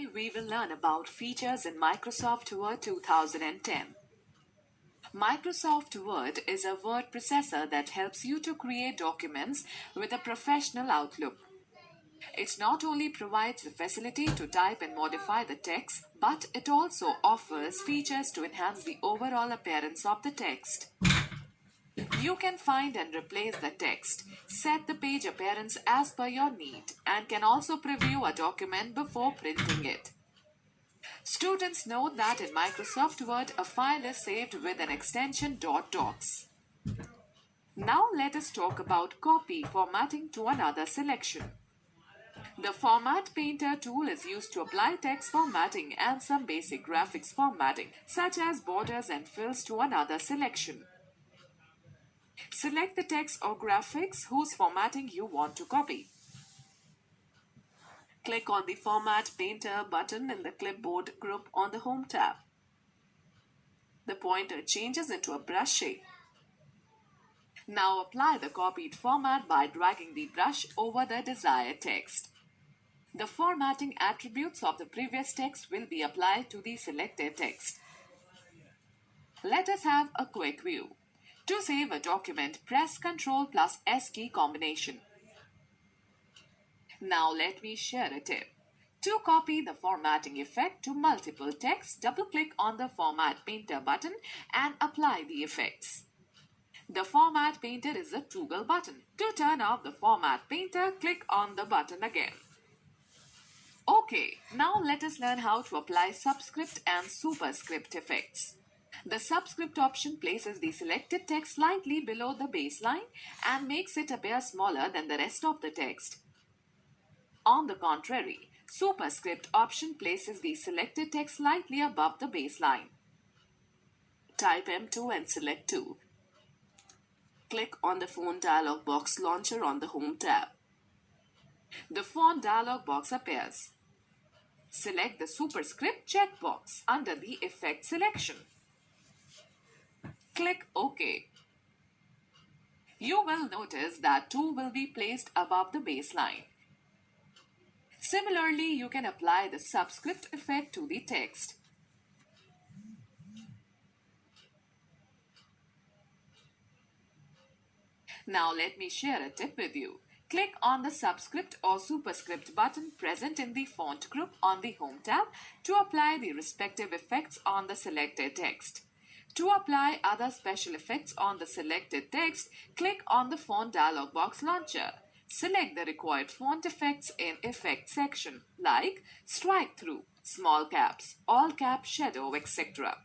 Today we will learn about features in Microsoft Word 2010. Microsoft Word is a word processor that helps you to create documents with a professional outlook. It not only provides the facility to type and modify the text, but it also offers features to enhance the overall appearance of the text. You can find and replace the text, set the page appearance as per your need, and can also preview a document before printing it. Students note that in Microsoft Word, a file is saved with an extension .docs. Now let us talk about copy formatting to another selection. The Format Painter tool is used to apply text formatting and some basic graphics formatting, such as borders and fills to another selection. Select the text or graphics whose formatting you want to copy. Click on the Format Painter button in the clipboard group on the Home tab. The pointer changes into a brush shape. Now apply the copied format by dragging the brush over the desired text. The formatting attributes of the previous text will be applied to the selected text. Let us have a quick view. To save a document, press Ctrl plus S key combination. Now let me share a tip. To copy the formatting effect to multiple text, double-click on the Format Painter button and apply the effects. The Format Painter is a toggle button. To turn off the Format Painter, click on the button again. Okay, now let us learn how to apply subscript and superscript effects. The subscript option places the selected text slightly below the baseline and makes it appear smaller than the rest of the text. On the contrary, superscript option places the selected text slightly above the baseline. Type M2 and select 2. Click on the Font dialog box launcher on the Home tab. The Font dialog box appears. Select the superscript checkbox under the Effect selection. Click OK. You will notice that 2 will be placed above the baseline. Similarly, you can apply the subscript effect to the text. Now let me share a tip with you. Click on the subscript or superscript button present in the font group on the Home tab to apply the respective effects on the selected text. To apply other special effects on the selected text, click on the Font dialog box launcher. Select the required font effects in Effect section like Strike Through, Small Caps, All Cap, Shadow, etc.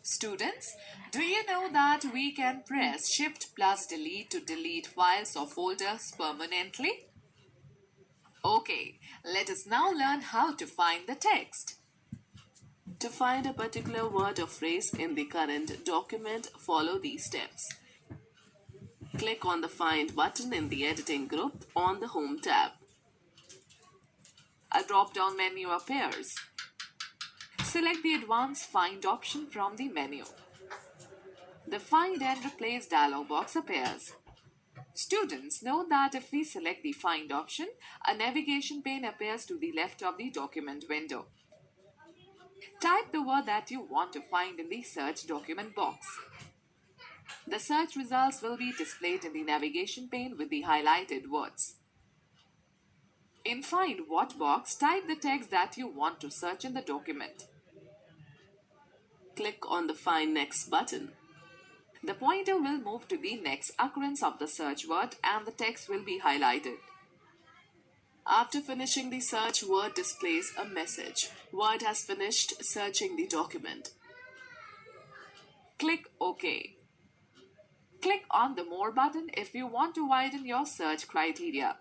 Students, do you know that we can press Shift plus Delete to delete files or folders permanently? Okay, let us now learn how to find the text. To find a particular word or phrase in the current document, follow these steps. Click on the Find button in the Editing group on the Home tab. A drop-down menu appears. Select the Advanced Find option from the menu. The Find and Replace dialog box appears. Students, note that if we select the Find option, a navigation pane appears to the left of the document window. Type the word that you want to find in the Search document box. The search results will be displayed in the navigation pane with the highlighted words. In Find What box, type the text that you want to search in the document. Click on the Find Next button. The pointer will move to the next occurrence of the search word and the text will be highlighted. After finishing the search, Word displays a message. Word has finished searching the document. Click OK. Click on the More button if you want to widen your search criteria.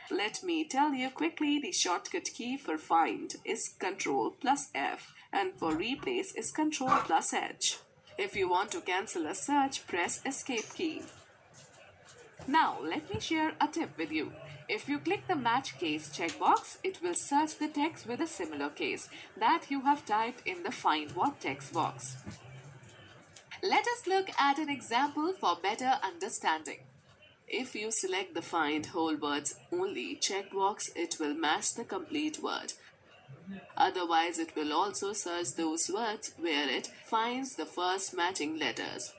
Let me tell you quickly, the shortcut key for Find is Ctrl plus F and for Replace is Ctrl plus H. If you want to cancel a search, press Escape key. Now let me share a tip with you. If you click the Match Case checkbox, it will search the text with a similar case that you have typed in the Find What text box. Let us look at an example for better understanding. If you select the Find Whole Words Only checkbox, it will match the complete word. Otherwise, it will also search those words where it finds the first matching letters.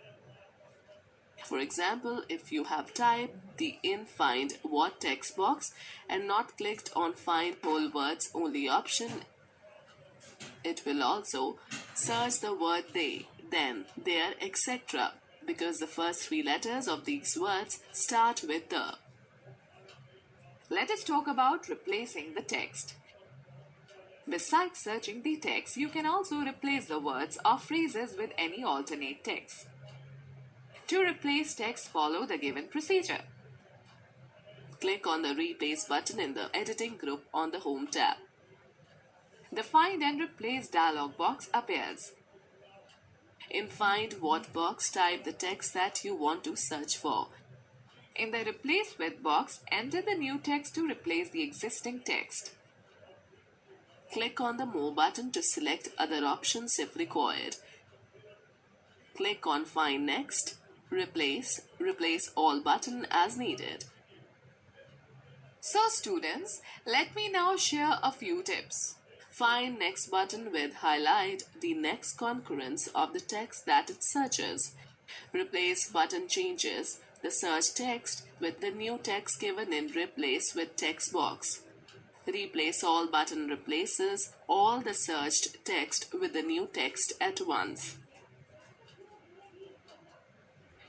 For example, if you have typed the in Find What text box and not clicked on Find Whole Words Only option, it will also search the word they, then, their, etc. because the first three letters of these words start with the. Let us talk about replacing the text. Besides searching the text, you can also replace the words or phrases with any alternate text. To replace text, follow the given procedure. Click on the Replace button in the Editing group on the Home tab. The Find and Replace dialog box appears. In Find What box, type the text that you want to search for. In the Replace With box, enter the new text to replace the existing text. Click on the More button to select other options if required. Click on Find Next, Replace All button as needed. So students, let me now share a few tips. Find Next button will highlight the next concurrence of the text that it searches. Replace button changes the search text with the new text given in Replace With text box. Replace All button replaces all the searched text with the new text at once.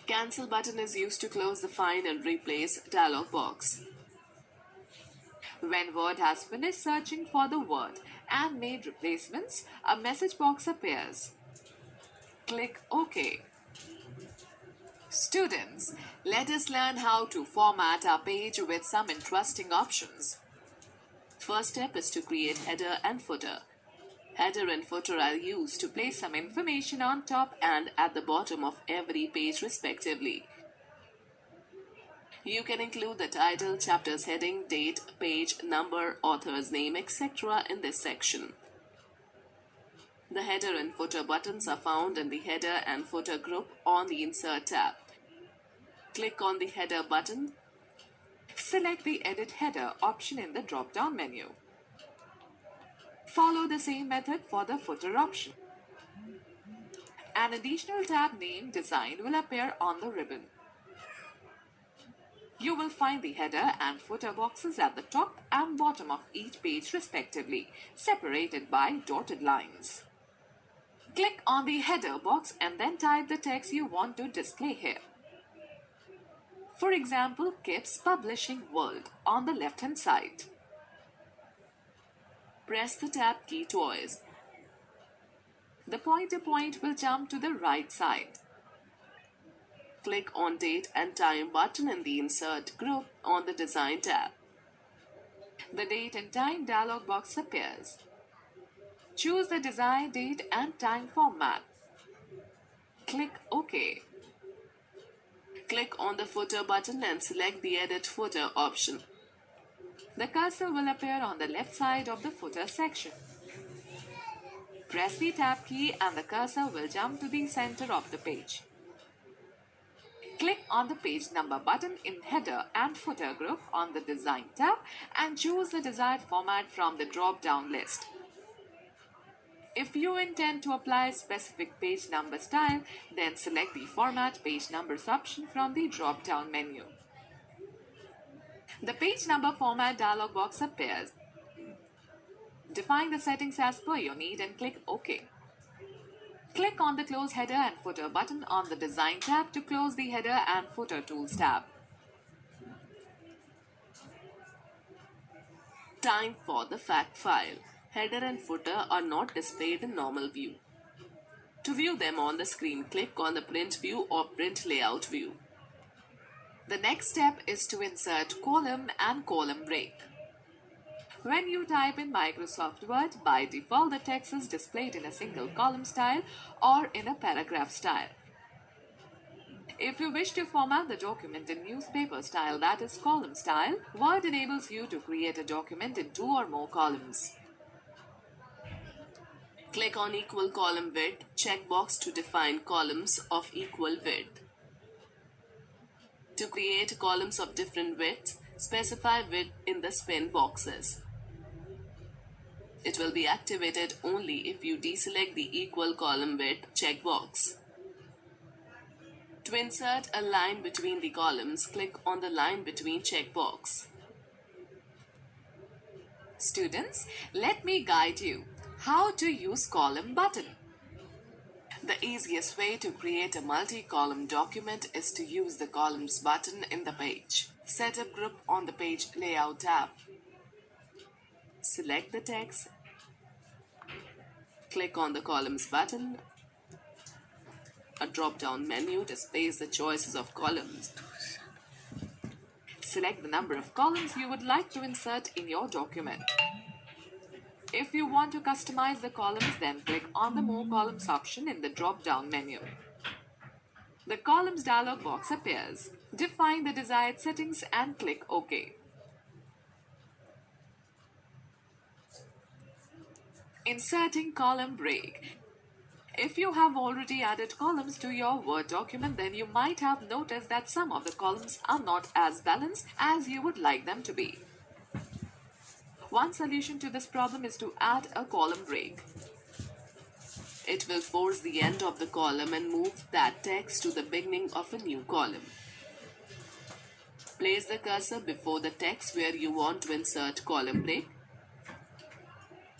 Cancel button is used to close the Find and Replace dialog box. When Word has finished searching for the word and made replacements, a message box appears. Click OK. Students, let us learn how to format our page with some interesting options. First step is to create header and footer. Header and footer are used to place some information on top and at the bottom of every page respectively. You can include the title, chapter's heading, date, page, number, author's name, etc. in this section. The header and footer buttons are found in the Header and Footer group on the Insert tab. Click on the Header button. Select the Edit Header option in the drop-down menu. Follow the same method for the Footer option. An additional tab named Design will appear on the ribbon. You will find the header and footer boxes at the top and bottom of each page respectively, separated by dotted lines. Click on the header box and then type the text you want to display here. For example, Kip's Publishing World on the left-hand side. Press the tab key twice. The pointer point will jump to the right side. Click on Date and Time button in the Insert group on the Design tab. The Date and Time dialog box appears. Choose the desired date and time format. Click OK. Click on the Footer button and select the Edit Footer option. The cursor will appear on the left side of the footer section. Press the Tab key and the cursor will jump to the center of the page. Click on the Page Number button in Header and Footer group on the Design tab and choose the desired format from the drop-down list. If you intend to apply a specific page number style, then select the Format Page Numbers option from the drop-down menu. The Page Number Format dialog box appears. Define the settings as per your need and click OK. Click on the Close Header and Footer button on the Design tab to close the Header and Footer Tools tab. Time for the fact file. Header and footer are not displayed in normal view. To view them on the screen, click on the Print View or Print Layout view. The next step is to insert column and column break. When you type in Microsoft Word, by default the text is displayed in a single column style or in a paragraph style. If you wish to format the document in newspaper style, that is column style, Word enables you to create a document in 2 or more columns. Click on Equal Column Width checkbox to define columns of equal width. To create columns of different widths, specify width in the spin boxes. It will be activated only if you deselect the equal column width checkbox. To insert a line between the columns, click on the line between checkbox. Students, let me guide you how to use column button. The easiest way to create a multi-column document is to use the columns button in the page. Setup group on the page layout tab. Select the text. Click on the columns button. A drop-down menu displays the choices of columns. Select the number of columns you would like to insert in your document. If you want to customize the columns, then click on the More Columns option in the drop-down menu. The Columns dialog box appears. Define the desired settings and click OK. Inserting column break. If you have already added columns to your Word document, then you might have noticed that some of the columns are not as balanced as you would like them to be. One solution to this problem is to add a column break. It will force the end of the column and move that text to the beginning of a new column. Place the cursor before the text where you want to insert column break.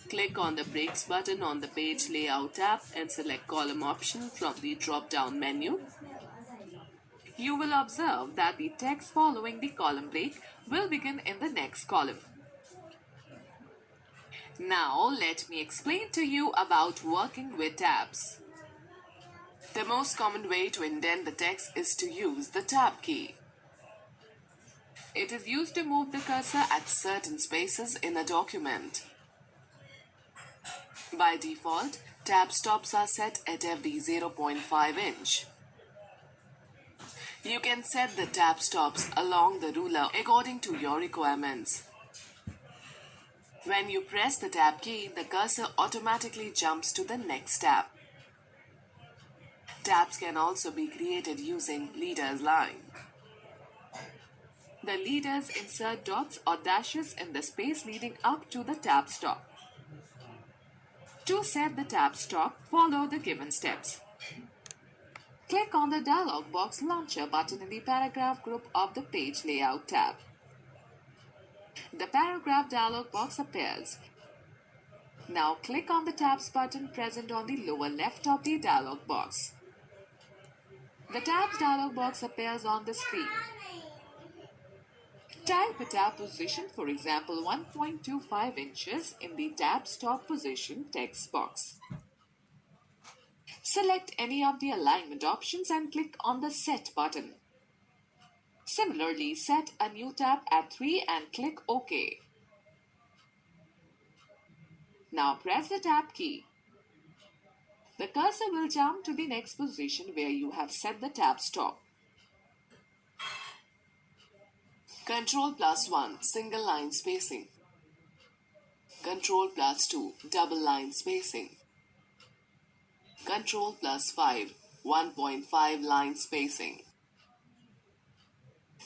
Click on the Breaks button on the Page Layout tab and select Column option from the drop-down menu. You will observe that the text following the column break will begin in the next column. Now, let me explain to you about working with tabs. The most common way to indent the text is to use the Tab key. It is used to move the cursor At certain spaces in a document. By default, tab stops are set at every 0.5 inch. You can set the tab stops along the ruler according to your requirements. When you press the tab key, the cursor automatically jumps to the next tab. Tabs can also be created using leaders line. The leaders insert dots or dashes in the space leading up to the tab stop. To set the tab stop, follow the given steps. Click on the dialog box launcher button in the paragraph group of the Page Layout tab. The paragraph dialog box appears. Now click on the tabs button present on the lower left of the dialog box. The tabs dialog box appears on the screen. Type a tab position, for example 1.25 inches, in the tab stop position text box. Select any of the alignment options and click on the Set button. Similarly, set a new tab at 3 and click OK. Now press the tab key. The cursor will jump to the next position where you have set the tab stop. Ctrl+1 single line spacing. Ctrl+2 double line spacing. Ctrl+5 1.5 line spacing.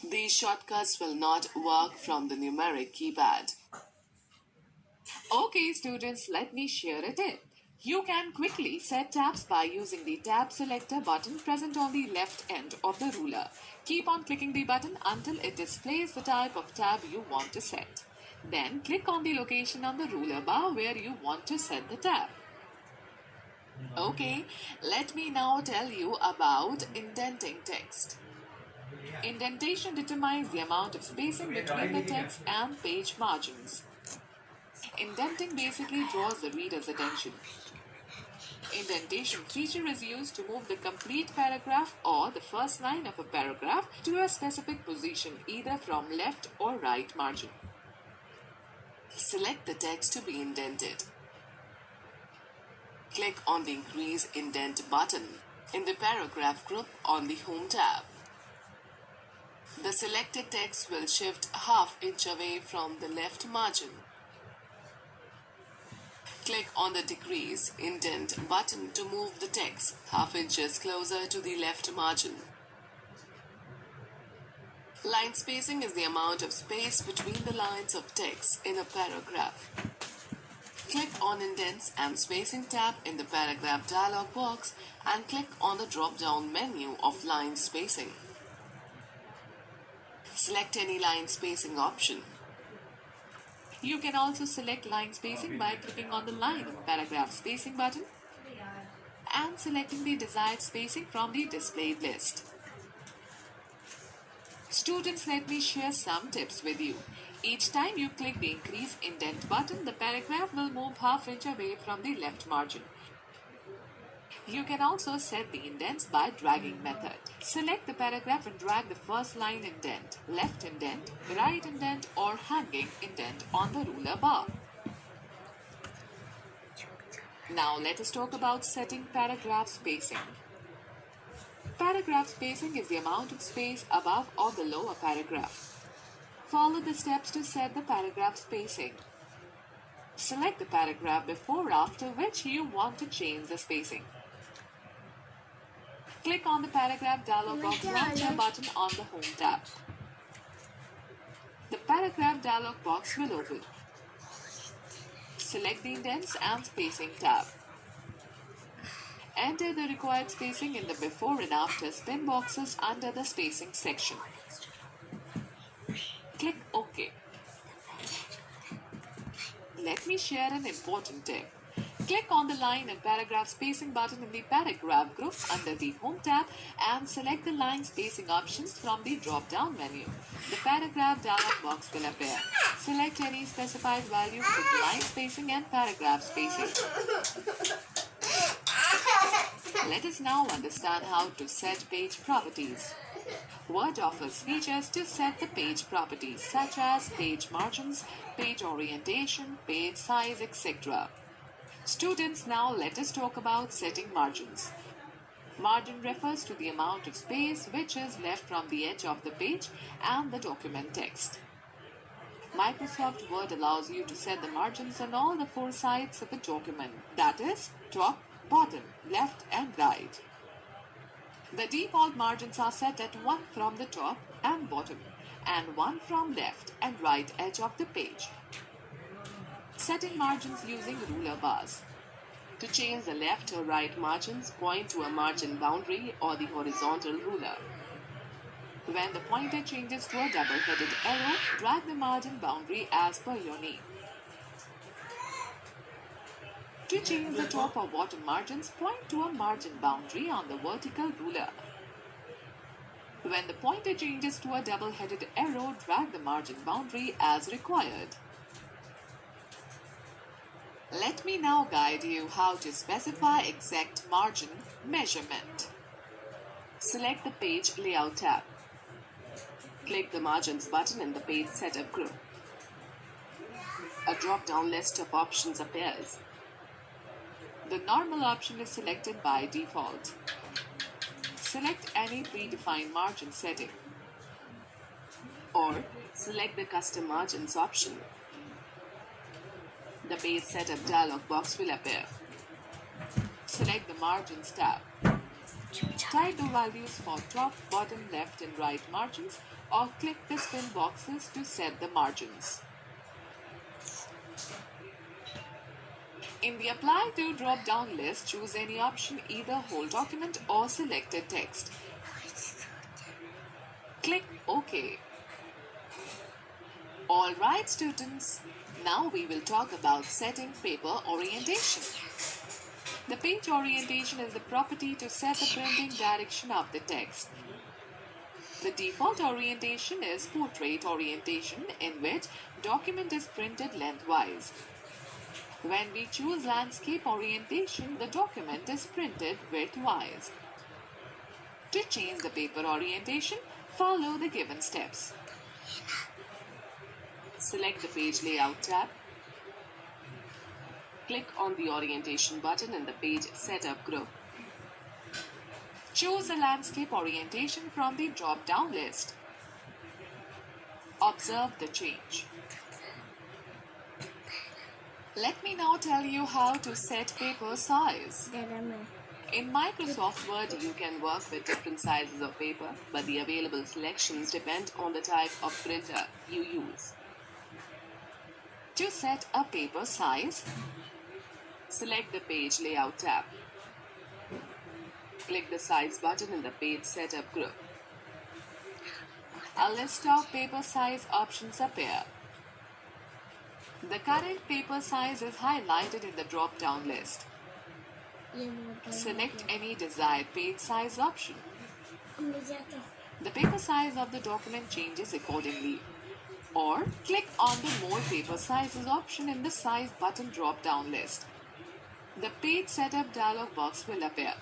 These shortcuts will not work from the numeric keypad. Okay students, let me share a tip. You can quickly set tabs by using the tab selector button present on the left end of the ruler. Keep on clicking the button until it displays the type of tab you want to set. Then click on the location on the ruler bar where you want to set the tab. Okay, let me now tell you about indenting text. Indentation determines the amount of spacing between the text and page margins. Indenting basically draws the reader's attention. Indentation feature is used to move the complete paragraph or the first line of a paragraph to a specific position, either from left or right margin. Select the text to be indented. Click on the Increase Indent button in the paragraph group on the Home tab. The selected text will shift ½ inch away from the left margin. Click on the Decrease Indent button to move the text ½ inches closer to the left margin. Line spacing is the amount of space between the lines of text in a paragraph. Click on Indents and Spacing tab in the paragraph dialog box and click on the drop-down menu of line spacing. Select any line spacing option. You can also select line spacing by clicking on the line in paragraph spacing button and selecting the desired spacing from the displayed list. Students, let me share some tips with you. Each time you click the increase indent button, the paragraph will move half inch away from the left margin. You can also set the indents by dragging method. Select the paragraph and drag the first line indent, left indent, right indent or hanging indent on the ruler bar. Now let us talk about setting paragraph spacing. Paragraph spacing is the amount of space above or below a paragraph. Follow the steps to set the paragraph spacing. Select the paragraph before or after which you want to change the spacing. Click on the paragraph dialog box launcher button on the Home tab. The paragraph dialog box will open. Select the Indents and Spacing tab. Enter the required spacing in the before and after spin boxes under the spacing section. Click OK. Let me share an important tip. Click on the line and paragraph spacing button in the paragraph group under the Home tab and select the line spacing options from the drop-down menu. The paragraph dialog box will appear. Select any specified value for the line spacing and paragraph spacing. Let us now understand how to set page properties. Word offers features to set the page properties such as page margins, page orientation, page size, etc. Students, now let us talk about setting margins. Margin refers to the amount of space which is left from the edge of the page and the document text. Microsoft Word allows you to set the margins on all the four sides of a document, that is, top, bottom, left and right. The default margins are set at 1 from the top and bottom and 1 from left and right edge of the page. Setting margins using ruler bars. To change the left or right margins, point to a margin boundary or the horizontal ruler. When the pointer changes to a double-headed arrow, drag the margin boundary as per your need. To change the top or bottom margins, point to a margin boundary on the vertical ruler. When the pointer changes to a double-headed arrow, drag the margin boundary as required. Let me now guide you how to specify exact margin measurement. Select the Page Layout tab. Click the Margins button in the Page Setup group. A drop-down list of options appears. The normal option is selected by default. Select any predefined margin setting. Or select the Custom Margins option. The Page Setup dialog box will appear. Select the Margins tab. Type the values for top, bottom, left and right margins or click the spin boxes to set the margins. In the Apply to drop-down list, choose any option, either whole document or selected text. Click OK. Alright students, now we will talk about setting paper orientation. The page orientation is the property to set the printing direction of the text. The default orientation is portrait orientation, in which document is printed lengthwise. When we choose landscape orientation, the document is printed widthwise. To change the paper orientation, follow the given steps. Select the Page Layout tab. Click on the Orientation button in the Page Setup group. Choose the landscape orientation from the drop-down list. Observe the change. Let me now tell you how to set paper size. In Microsoft Word, you can work with different sizes of paper, but the available selections depend on the type of printer you use. To set a paper size, Select the Page Layout tab. Click the Size button in the Page Setup group. a list of paper size options appear. The current paper size is highlighted in the drop-down list. Select any desired page size option. The paper size of the document changes accordingly. Or click on the More Paper Sizes option in the Size button drop-down list. The Page Setup dialog box will appear.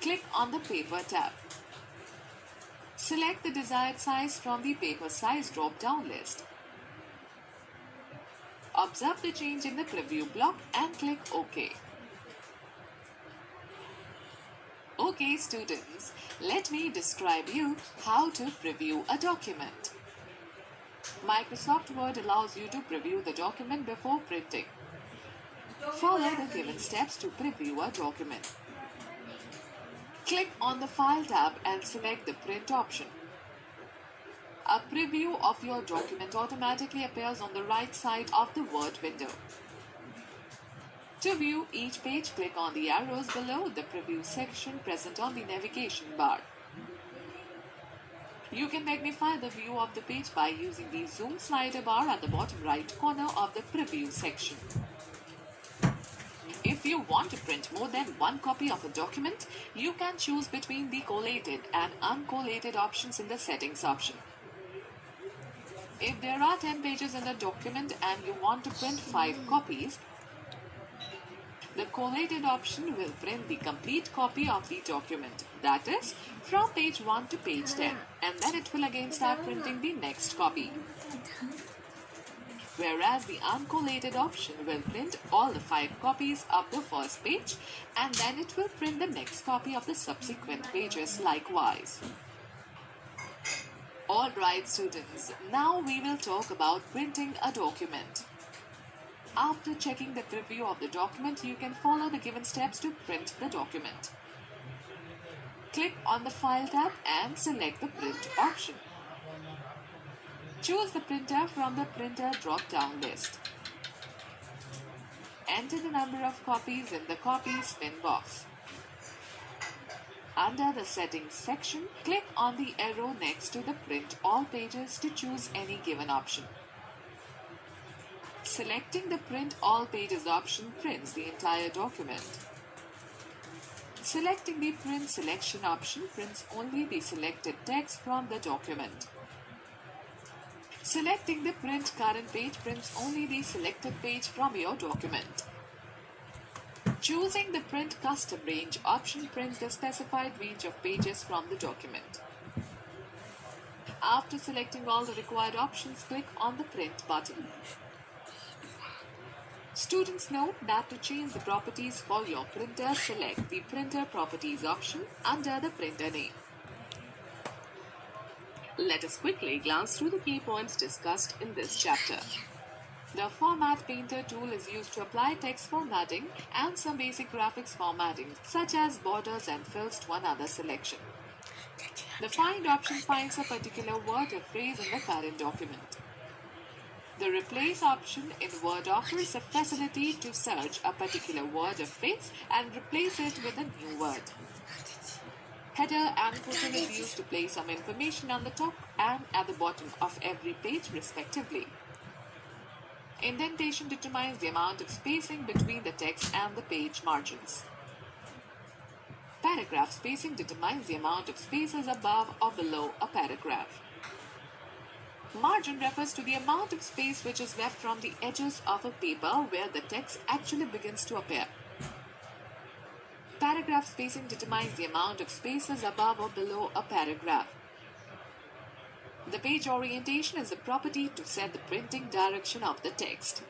Click on the Paper tab. Select the desired size from the Paper Size drop-down list. Observe the change in the preview block and click OK. Okay students, let me describe you how to preview a document. Microsoft Word allows you to preview the document before printing. Follow the given steps to preview a document. Click on the File tab and select the Print option. A preview of your document automatically appears on the right side of the Word window. To view each page, click on the arrows below the preview section present on the navigation bar. You can magnify the view of the page by using the zoom slider bar at the bottom right corner of the preview section. If you want to print more than one copy of a document, you can choose between the collated and uncollated options in the settings option. If there are 10 pages in the document and you want to print 5 copies, the collated option will print the complete copy of the document, that is, from page 1 to page 10, and then it will again start printing the next copy. Whereas the uncollated option will print all the 5 copies of the first page, and then it will print the next copy of the subsequent pages likewise. Alright students, now we will talk about printing a document. After checking the preview of the document, you can follow the given steps to print the document. Click on the File tab and select the Print option. Choose the printer from the Printer drop-down list. Enter the number of copies in the Copies pin box. Under the Settings section, click on the arrow next to the Print All Pages to choose any given option. Selecting the Print All Pages option prints the entire document. Selecting the Print Selection option prints only the selected text from the document. Selecting the Print Current Page prints only the selected page from your document. Choosing the Print Custom Range option prints the specified range of pages from the document. After selecting all the required options, click on the Print button. Students note that to change the properties for your printer, select the Printer Properties option under the printer name. Let us quickly glance through the key points discussed in this chapter. The Format Painter tool is used to apply text formatting and some basic graphics formatting, such as borders and fills to another selection. The Find option finds a particular word or phrase in the current document. The Replace option in Word offers a facility to search a particular word or phrase and replace it with a new word. Header and footer is used to place some information on the top and at the bottom of every page respectively. Indentation determines the amount of spacing between the text and the page margins. Paragraph spacing determines the amount of spaces above or below a paragraph. Margin refers to the amount of space which is left from the edges of a paper where the text actually begins to appear. Paragraph spacing determines the amount of spaces above or below a paragraph. The page orientation is the property to set the printing direction of the text.